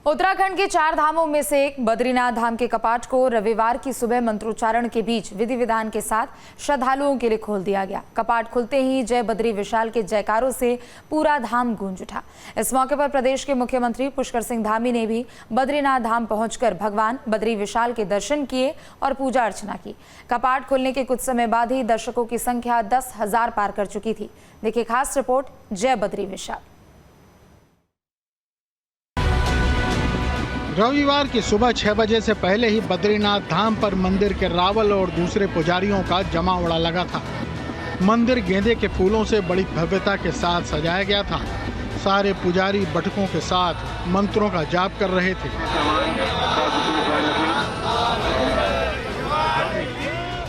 उत्तराखंड के 4 धामों में से एक बद्रीनाथ धाम के कपाट को रविवार की सुबह मंत्रोच्चारण के बीच विधि विधान के साथ श्रद्धालुओं के लिए खोल दिया गया। कपाट खुलते ही जय बद्री विशाल के जयकारों से पूरा धाम गूंज उठा। इस मौके पर प्रदेश के मुख्यमंत्री पुष्कर सिंह धामी ने भी बद्रीनाथ धाम पहुंचकर भगवान बद्री विशाल के दर्शन किए और पूजा अर्चना की। कपाट खुलने के कुछ समय बाद ही दर्शकों की संख्या 10,000 पार कर चुकी थी। देखिए खास रिपोर्ट जय बद्री विशाल। रविवार की सुबह 6 बजे से पहले ही बद्रीनाथ धाम पर मंदिर के रावल और दूसरे पुजारियों का जमावड़ा लगा था। मंदिर गेंदे के फूलों से बड़ी भव्यता के साथ सजाया गया था। सारे पुजारी बटकों के साथ मंत्रों का जाप कर रहे थे।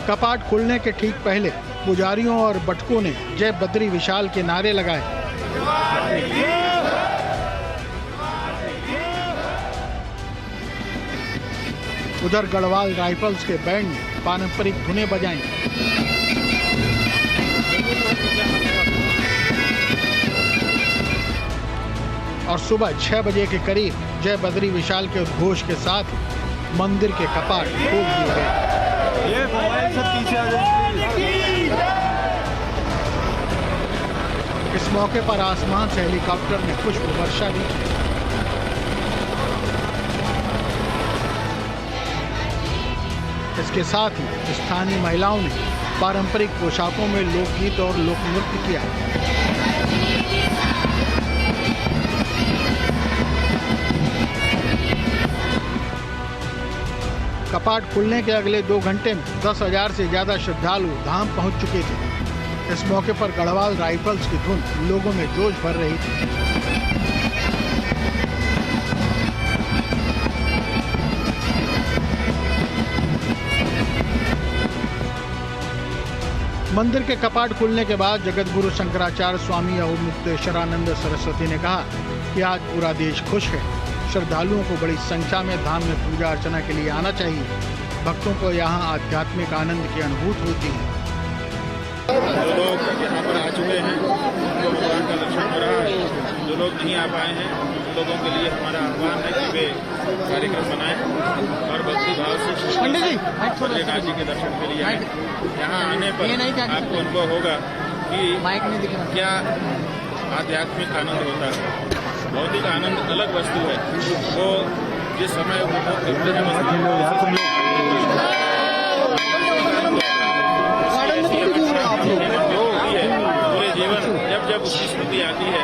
कपाट खुलने के ठीक पहले पुजारियों और बटकों ने जय बद्री विशाल के नारे लगाए। उधर गढ़वाल राइफल्स के बैंड ने पारंपरिक धुनें बजाईं। और सुबह 6 बजे के करीब जय बद्री विशाल के उद्घोष के साथ मंदिर के कपाट खोल दिए गए। इस मौके पर आसमान से हेलीकॉप्टर ने पुष्प वर्षा की। इसके साथ ही स्थानीय महिलाओं ने पारंपरिक पोशाकों में लोकगीत और लोक नृत्य किया। कपाट खुलने के अगले 2 घंटे में 10,000 से ज्यादा श्रद्धालु धाम पहुंच चुके थे। इस मौके पर गढ़वाल राइफल्स की धुन लोगों में जोश भर रही थी। मंदिर के कपाट खुलने के बाद जगतगुरु शंकराचार्य स्वामी अवमुक्तेश्वरानंद सरस्वती ने कहा कि आज पूरा देश खुश है। श्रद्धालुओं को बड़ी संख्या में धाम में पूजा अर्चना के लिए आना चाहिए। भक्तों को यहाँ आध्यात्मिक आनंद की अनुभूति होती है। जो लोग यहाँ पर आ चुके हैं उनको भगवान का दर्शन हो रहा है। जो लोग नहीं आ पाए हैं उन लोगों के लिए हमारा आह्वान है कि वे कार्यक्रम बनाएं और भक्ति भाव से बद्रीनाथ जी के दर्शन के लिए आए। यहाँ आने पर आपको अनुभव होगा कि क्या आध्यात्मिक आनंद होता है। भौतिक आनंद अलग वस्तु है, वो जिस समय उपभोग करते हैं पूरे जीवन जब उसकी स्मृति आती है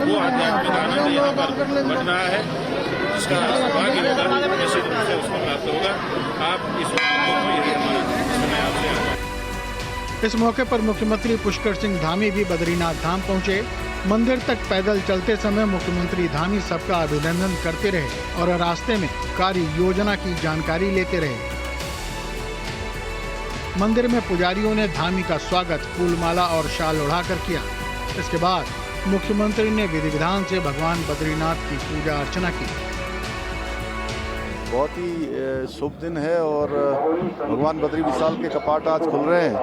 वो आध्यात्मिक आनंद यहाँ पर बढ़ रहा है। जिसका भाग्य होगा निश्चित रूप से उसको प्राप्त होगा। आप इस इस मौके पर मुख्यमंत्री पुष्कर सिंह धामी भी बद्रीनाथ धाम पहुंचे। मंदिर तक पैदल चलते समय मुख्यमंत्री धामी सबका अभिनंदन करते रहे और रास्ते में कार्य योजना की जानकारी लेते रहे। मंदिर में पुजारियों ने धामी का स्वागत फूलमाला और शाल ओढ़ाकर किया। इसके बाद मुख्यमंत्री ने विधि विधान से भगवान बद्रीनाथ की पूजा अर्चना की। बहुत ही शुभ दिन है और भगवान बद्री विशाल के कपाट आज खुल रहे हैं।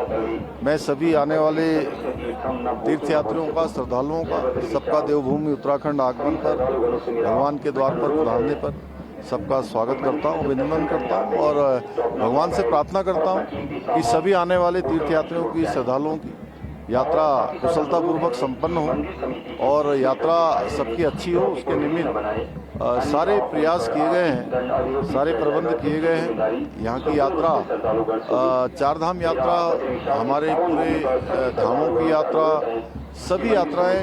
मैं सभी आने वाले तीर्थयात्रियों का, श्रद्धालुओं का, सबका देवभूमि उत्तराखंड आगमन पर, भगवान के द्वार पर पधारने पर सबका स्वागत करता हूँ, अभिनंदन करता हूँ और भगवान से प्रार्थना करता हूँ कि सभी आने वाले तीर्थयात्रियों की, श्रद्धालुओं की यात्रा कुशलतापूर्वक संपन्न हो और यात्रा सबकी अच्छी हो। उसके निमित्त सारे प्रयास किए गए हैं, सारे प्रबंध किए गए हैं। यहाँ की यात्रा 4 धाम यात्रा, हमारे पूरे धामों की यात्रा, सभी यात्राएं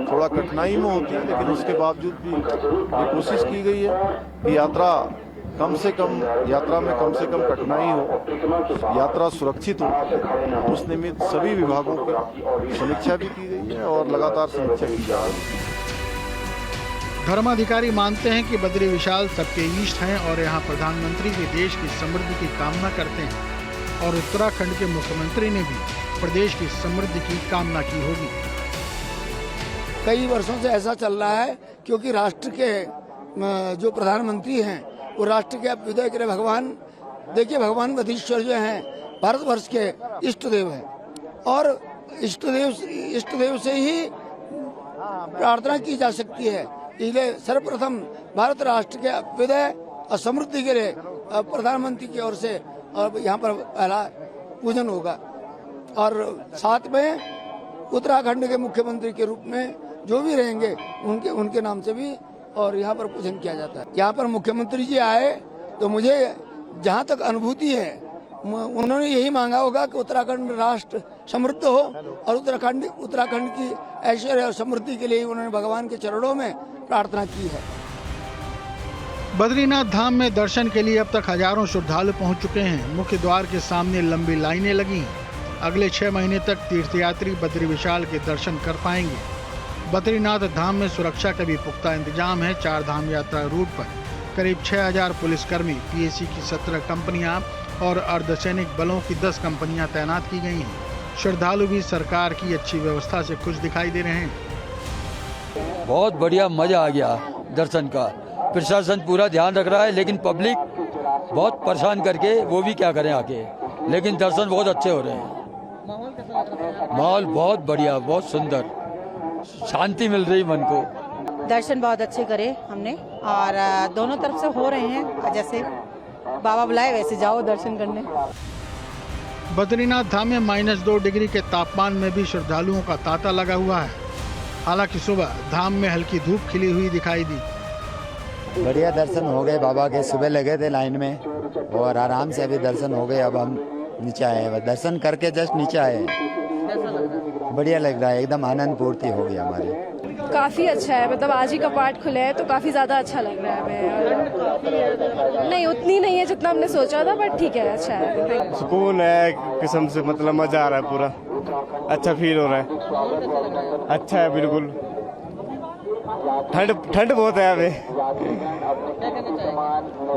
थोड़ा कठिनाई में होती है, लेकिन उसके बावजूद भी ये कोशिश की गई है कि यात्रा कम से कम कठिनाई हो, यात्रा सुरक्षित हो। उस निमित्त सभी विभागों की समीक्षा भी की गई है और लगातार समीक्षा की जा रही है। धर्माधिकारी मानते हैं कि बद्री विशाल सबके इष्ट हैं और यहाँ प्रधानमंत्री के देश की समृद्धि की कामना करते हैं और उत्तराखंड के मुख्यमंत्री ने भी प्रदेश की समृद्धि की कामना की होगी। कई वर्षों से ऐसा चल रहा है क्योंकि राष्ट्र के जो प्रधानमंत्री हैं वो राष्ट्र के अभ्युदय के भगवान, देखिए भगवान बद्रीश्वर जो हैं भारतवर्ष के इष्ट देव हैं और इष्ट देव से ही प्रार्थना की जा सकती है। इसलिए सर्वप्रथम भारत राष्ट्र के अभ्युदय और समृद्धि के लिए प्रधानमंत्री की ओर से और यहाँ पर पहला पूजन होगा। और साथ में उत्तराखंड के मुख्यमंत्री के रूप में जो भी रहेंगे उनके नाम से भी और यहाँ पर पूजन किया जाता है। यहाँ पर मुख्यमंत्री जी आए तो मुझे जहाँ तक अनुभूति है उन्होंने यही मांगा होगा कि उत्तराखंड राष्ट्र समृद्ध हो और उत्तराखंड की ऐश्वर्य और समृद्धि के लिए उन्होंने भगवान के चरणों में प्रार्थना की है। बद्रीनाथ धाम में दर्शन के लिए अब तक हजारों श्रद्धालु पहुंच चुके हैं। मुख्य द्वार के सामने लंबी लाइनें लगी। अगले 6 महीने तक तीर्थयात्री बद्री विशाल के दर्शन कर पाएंगे। बद्रीनाथ धाम में सुरक्षा का भी पुख्ता इंतजाम है। 4 धाम यात्रा रूट पर करीब 6000 पुलिसकर्मी, पीएसी की 17 कंपनियां और अर्धसैनिक बलों की 10 कंपनियां तैनात की गई हैं। श्रद्धालु भी सरकार की अच्छी व्यवस्था से खुश दिखाई दे रहे हैं। बहुत बढ़िया, मजा आ गया दर्शन का। प्रशासन पूरा ध्यान रख रहा है, लेकिन पब्लिक बहुत परेशान करके वो भी क्या करें आके, लेकिन दर्शन बहुत अच्छे हो रहे हैं। माहौल बहुत बढ़िया, बहुत सुंदर, शांति मिल रही मन को। दर्शन बहुत अच्छे करे हमने और दोनों तरफ से हो रहे हैं, जैसे बाबा बुलाए वैसे जाओ दर्शन करने। बद्रीनाथ धाम में -2 डिग्री के तापमान में भी श्रद्धालुओं का तांता लगा हुआ है। हालांकि सुबह धाम में हल्की धूप खिली हुई दिखाई दी। बढ़िया दर्शन हो गए बाबा के। सुबह लगे थे लाइन में और आराम से अभी दर्शन हो गए। अब हम नीचे आए हैं, दर्शन करके जस्ट नीचे आए हैं। बढ़िया लग रहा है, एकदम आनंद पूर्ति हो गई हमारी। काफ़ी अच्छा है, मतलब आज ही कपाट खुले हैं तो काफ़ी ज़्यादा अच्छा लग रहा है हमें। नहीं उतनी नहीं है जितना हमने सोचा था, बट ठीक है, अच्छा है। सुकून है किस्म से, मतलब मजा आ रहा है, पूरा अच्छा फील हो रहा है। अच्छा है बिल्कुल। ठंड बहुत है अभी,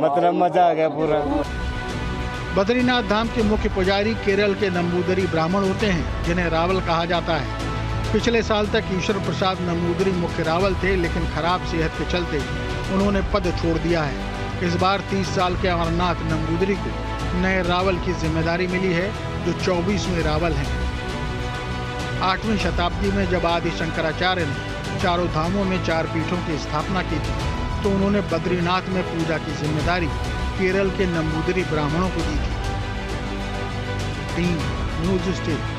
मतलब मजा आ गया पूरा। बद्रीनाथ धाम के मुख्य पुजारी केरल के नंबूदरी ब्राह्मण होते हैं, जिन्हें रावल कहा जाता है। पिछले साल तक ईश्वर प्रसाद नंबूदरी मुख्य रावल थे, लेकिन खराब सेहत के चलते उन्होंने पद छोड़ दिया है। इस बार 30 साल के अमरनाथ नंबूदरी को नए रावल की जिम्मेदारी मिली है, जो 24वें रावल हैं। 8वीं शताब्दी में जब आदि शंकराचार्य ने चारों धामों में 4 पीठों की स्थापना की थी, तो उन्होंने बद्रीनाथ में पूजा की जिम्मेदारी केरल के नंबूदरी ब्राह्मणों को दी थी। Team news state.